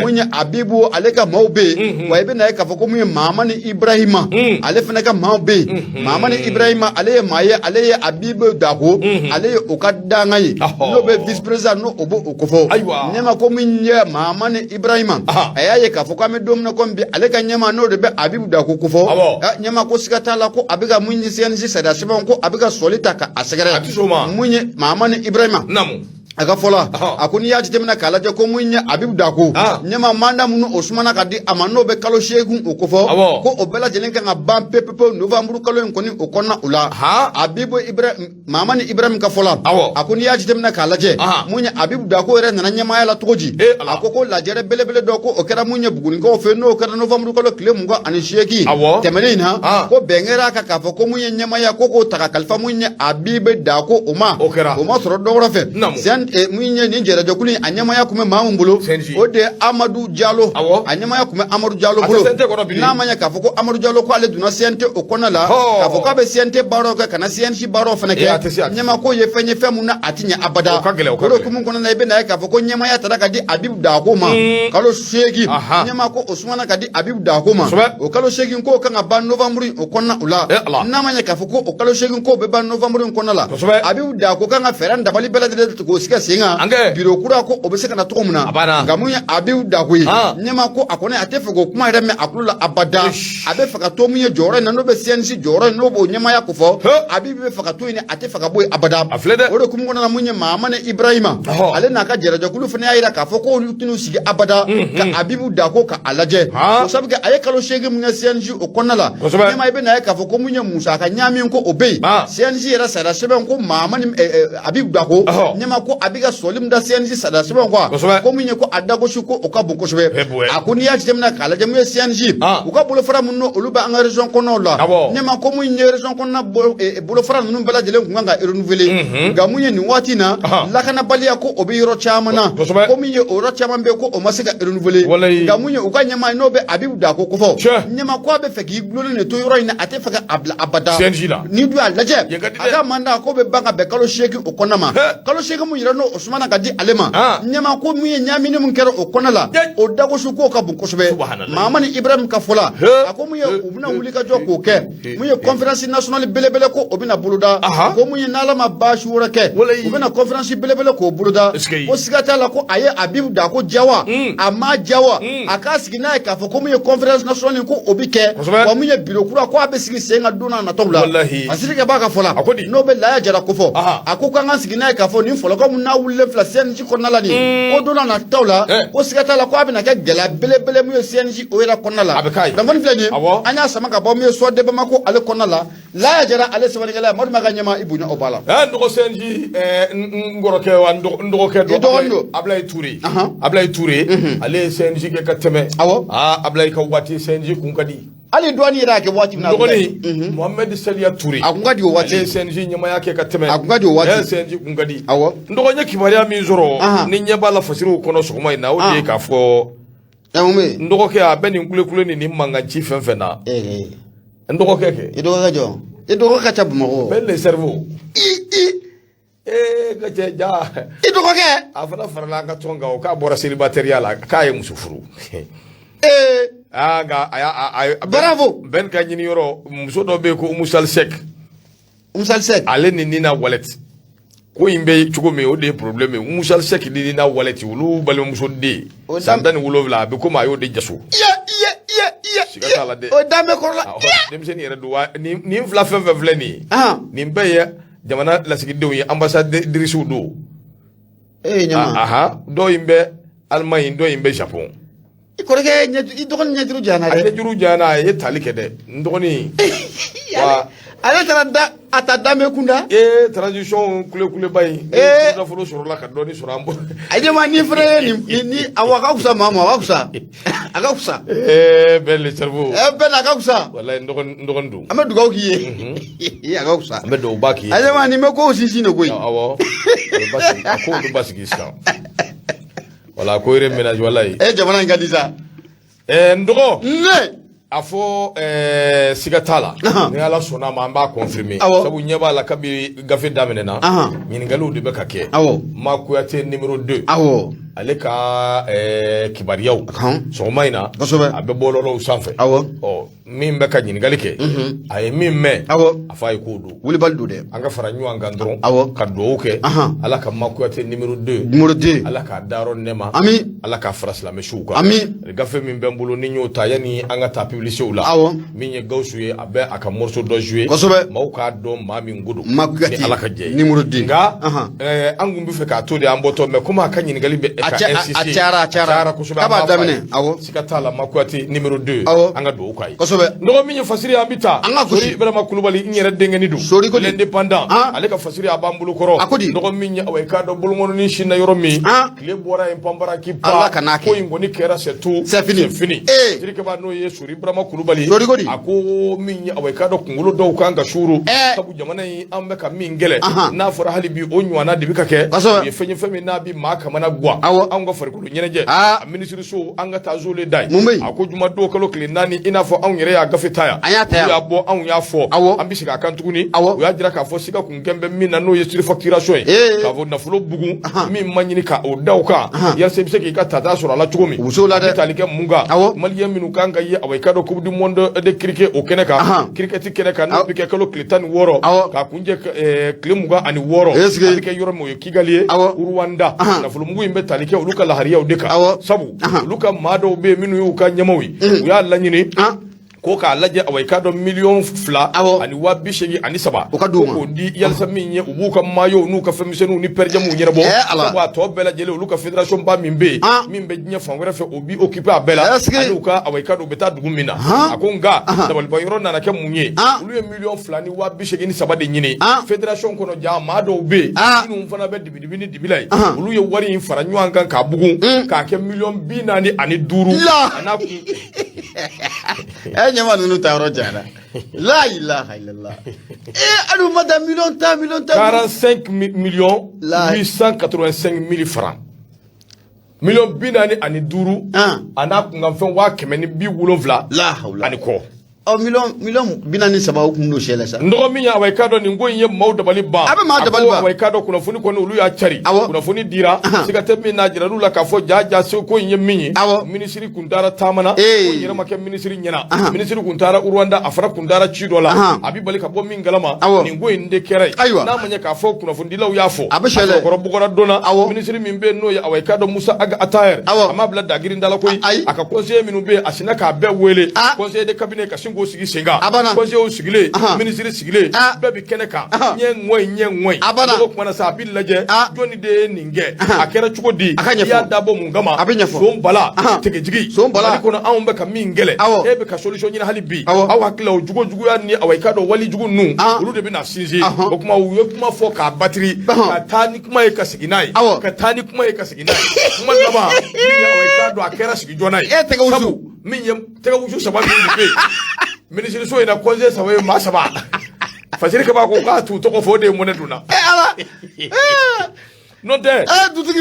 munya abibu aleka maube wa ibe na ka foko muye mama ni Ibrahima alefena ka maube mama ni Ibrahima ale maye ale abibu dako ale okadanga yi no be vice president no obo okofo nyama ko munya mama ni Ibrahima ayaye ka foko ame domna kombi aleka nyama no de be abibu dako okofo nyama ko sikatala ko abiga munyi CNG sada shibon ko abiga solita ka asegere munye mama ni Ibrahima namu aga fola akuni ya jitemna kala je ko munya abib dako nyama manda munu osmana kadi amano be kalo shegun okofo ko obela jenen kan abam pepepe novembre kalo en koni okonna ula abibu Ibrahim mama ni Ibrahim ka fola akuni ya jitemna kala je munya abib dako ere nana nyama ya la toji akoko la jere belebele doko okera munya buguni ko fe no okera novembre kalo kile mungo ani sheki temene ina ko bengera ka kafo ko munya nyama ya koko taka kalfa munya abibe dako oma soro dogora fe munye ni jere jokuni anyama ya kume mamumbulo ode Amadou Diallo anyama ya kume Amadou Diallo bulo na manya kafoko Amadou Diallo ko ale duna sente okona la kafoko be sente baro ka kana sente baro feneke anyama ko ye fenye femuna atinya abada ko kumun kono na ibe na kafoko nyama ya taraka di Abib Dako ma kalo shegi nyama ko Osmana kadi Abib Dako ma o kalo shegi ko kan ba November okona ula na manya kafoko o kalo shegi ko be ba November okona la Abib Dako kan feranda bali bela de ko sika singa biro kura ko obeseka na to muna ngamunya abiu dagwe nyema ko akone atefego kuma reme akulula abada abe faka to munye jore na no be sensi jore no bo nyema ya kufo abibi be faka to ni atefaka boy abada ore kumngona na munye mama ne Ibrahima ale na ka jere jokulu fene ayira ka foko lutunu sigi abada ka abibu dako ka alaje osabuga ayekalo shege munye sensi okonala nyema ibe na ka foko munye Musa ka nyami ko obey sensi era sara sebe ko mama ni abibu dako nyema ko abiga solim da CNG sada sibon kwa ko mun ye ko adago shi ko o ka bon kosbe akuni ya jemna kala jemu CNG o ka bolo fara munno oluba an region kono la ne ma ko mun ye region kono na bolo fara munno bala jelen ko nga renouveler ga mun ye ni wati na la kana baliya ko obi yoro chamana ko mun ye oro chaman be ko o masika renouveler ga mun ye o ka nyama no be abibu da ko fo nyama ko be feki glolo ne to yoro ina ate feka abada ni du alaje aga manda ko be banga be kalo sheki o kona ma kalo sheki mun yira no Usmana gadi alema nyama ko mun ye nyami ni mun kero o kona la o dago su ko ka bun kosbe mama ni Ibrahim Kafola ako mun ye ubuna wuli ka jo ko ke mun ye conference nationale belebele ko obina buluda ko mun ye nalama bashura ke ubina conference belebele ko buluda o sigata la ko aye abibu da ko jawa ama jawa aka sigina ka fo ko mun ye conference nationale ko obike ko mun ye biro kura ko abesigi senga dona na tobla asiri ke baka fola no be la ya jara ko fo ako kan sigina ka fo ni folo ko mun na wulle fla senji ko nala ni o dona na tawla o sigata la ko abina ke gela belebele mu ye senji o era ko nala da mon flani anya sama ka bo mu so de ba mako ale ko nala la ya jara ale sabani gala mod maga nyama ibunya obala ndo senji ngoro ke wa ndo ke do Ablay Touré ale senji ke kateme Ablay ka wati senji kun kadi ali doni rake wati na ngoni Mohamed Salia Touré akungadi o wati senji nyama yake kateme akungadi o wati senji kun kadi ndo nya kibaria mi zoro ni nyaba la fasiru kono so kuma ina o de ka fo ndo ke abeni kule ni manga chi fenfena ndo ke ido ka chabu mo belle cerveau gaje ja ido ko ke afana farala ka tonga o ka bora célibataire la ka ye musufuru aga bravo ben ka nyini yoro muso do be ko musal sek ale ni nina wallet ko imbe chugo me o de problème musal sek ni nina wallet wulu bal muso de sandan wulo la be ko ma yo de jasso o dame ko la dem sen yere do ni fla fevle ni mbeye jamana la sigi dew yi ambassade Idrissou do nyama do imbe Allemagne do imbe Japon ikorege nyati idokon nyatiru jana de juru jana ye talike de ndoni wa ale tarada atadame kunda transition kule bay na furo soro la ka doni soro ambo aje ma ni frère ni awaka kusa mama awaka kusa belle cerveau ben akakusa wallahi ndokon du amedu ga okiye akakusa amedu baki aje ma ni meko sisi no koyi awo basi ako do basi gisa wala ko ire ménage wallahi jamana ngadisa ndoko ne afo sigatala ni ala sona ma mba confirmer sabu nyeba la kabi gafe damenena nyingalu de bekake ma ko yate numéro 2 ale ka kibariyaw so mayna abe bololo sanfe min beka nyingali ke ay min me afay ko do wuli baldu de anga fara nyu anga ndron ka do ke ala ka ma ko yate numéro 2 ala ka daro nema ala ka fara islam shuka gafe min bembulu ni nyota yani anga ta publicité ula min ye gawsu ye abe aka morceau do jouer maw ka do ma min gudu ni ala ka je numéro 2 nga angum bi fe ka to de amboto me kuma ka nyingali be achara kusuba kaba damine sikatala makwati numéro 2 anga do kai ndo minye fasiri ambita sori bela makulubali nyere dengeni du l'indépendant ale ka fasiri abambulu koro ndo minye awai ka do bulngono ni shinna yoromi le bora impambara kipa ko ingoni kera c'est fini jirike ba no ye sori bela makulubali ako minye awai ka do kungulo do kanga shuru sabu jamana yi ambe ka mingele na fora hali bi onywana de bikake ye fenye femi na bi maka mana gwa anga farikulu nyeneje ministre so anga tazole dai ako juma do kalo kle nani ina fo an yere ya gafetaya ya bo an ya fo ambisi ka kan tuguni o ya jira ka fo sika kun gembe min na no yesiri facturation ka vo na fulo bugu min manyini ka o dawka ya se bise ka tata sura la tugumi talike munga mali yeminu kanga ye awai kado coupe du monde de cricket o keneka cricket keneka no bike kalo kle tan woro ka kunje kle muga ani woro ke yoro mo kigali Rwanda na fulo mugu imbe talike uluka lahariya udeka sabu uluka mado be minu yuka nyamawi ya lanyini ko k'a lajɛ awɔ i k'a dɔn miliyɔn 2 ani 80,000 ani 3 o ka d'u ma k'o di yalasa min ye u b'u ka maillot n'u ka fɛnmisɛnninw ni pɛrɛjɛmuw ɲɛnabɔ sabu a tɔ bɛɛ lajɛlen olu ka fédération ba min bɛ yen min bɛ diɲɛ fan wɛrɛ fɛ o bi occupé a bɛɛ la ani u ka awɔ i k'a dɔn u bɛ taa dugu min na a ko nka dabaliban yɔrɔ nana kɛ mun ye olu ye miliyɔn 2 ni 80,000 ni 3 de ɲini fédération kɔnɔ ja maa dɔw bɛ yen minnu fana bɛ dibi ni dibila ye olu ye wari in fara ɲɔgɔn kan k'a bugun k'a kɛ miliyɔn 45 a n'a kun ɲɛma ninnu ta yɔrɔ jara la ilaha illallah alu ma da million 45 millions 885 000 francs miliyɔn 45 a n'a kunkanfɛn 170,000 ani kɔ million 43 kun do shela sa ndogo min ya awai kado ni ngo ye maw dabali ba abe ma dabali ba awai kado kuna funi kono ulu ya chari kuna funi dira siga temmi na jira lula ka fo jaja so ko ye minyi ministry kuntara tamana ko yira make ministry nyana ministry kuntara urwanda afara kuntara chidola abi bali ka bo min galama ni ngo inde kere na manya ka fo kuna fundi law ya fo ko bugora dona ministry min be no ya awai kado musa aga atayer ama bla dagiri ndala koy aka conseiller minu be asina ka be wele conseiller de cabinet ka go sigi senga conseiller o sigile ministre sigile bebi keneka nye ngoi ko kuma sa bi laje joni de ninge akera chuko di ya dabo mungama so mbala tegejigi ko na an be ka mingele e be ka solution nyina halibi aw hakila o jugo ya ni awai kado wali jugo nu ulu de bi na sinji o kuma wo kuma fo ka battery ka tani kuma e ka siginai ka tani kuma e ka siginai kuma daba ni awai kado akera sigi jonai sabu min ye tega wuju sababu ni be ministre so ina konje sawe ma saba fasiri ka ba ko ka tu to ko fo de mona duna non de dutigi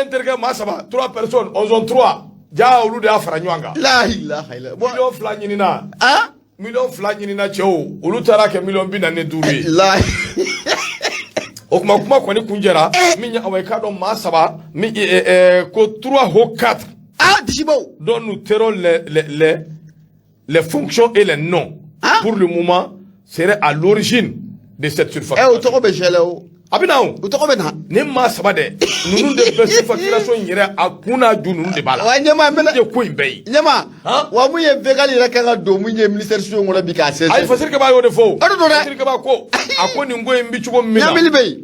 interga ma saba 3 personnes on zone 3 ja olu de afara nywanga la ilaha illa million fla nyinina million fla nyinina cheo olu tara ke million bi na ne duru la o kuma ko ni kunjera min ya awai ka don ma saba mi ko 3 ho 4 dishibo donc nous terons les fonctions et les noms pour le moment seraient à l'origine de cette surfacturation. Abinao, ne ma sabade, nous de surfacturation yere akuna ju nous de bala. Nyama mena de ko imbe. Nyama, wa mu ye vegali la kanga do mu ye ministère so ngora bi ka sese. Ay fasir ka ba yo de fo. Fasir ka ba ko akoni ngo imbi chugo mina.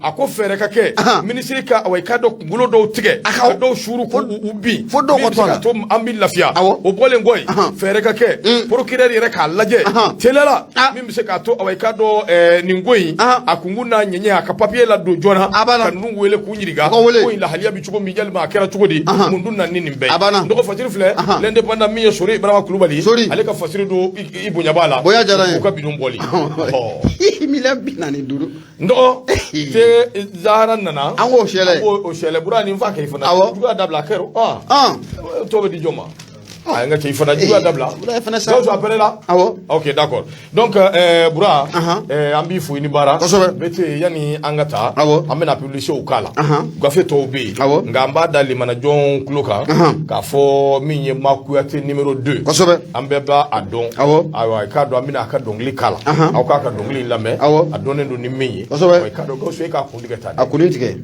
Ako fere ka ke ministre ka awai ka do ngulo do tige. Ka do shuru ko ubi. Fo do ko tona. To ambi lafia. O bole ngoy fere ka ke procureur yere ka laje. Telela mi se ka to awai ka do ningoi akunguna nyenye aka papier la do jona kan nu wele ku nyiriga ko ila haliya bi chugo mi jalma kera chugo di mundun nan ni nimbe ndoko fasiri fle l'indépendant mi sori ibrahima kulubali ale ka fasiri do ibunya bala boya jara ko ka bidum boli milam binani duru ndoko te zahara nana ango shele o shele burani mfa ka ifana juga dabla kero to be di joma nga ci fana juga dabla so so appelé là ok d'accord donc bura ambi fu ni bara bete yani angata amena publier au kala ga fe to be ngamba dali mana jon kloka ka fo minye makuyate numéro 2 ambe ba adon awa ka do amina ka dongli kala aw ka dongli lame adon ndo ni minye ka do go so ka kundi ga tani akundi tike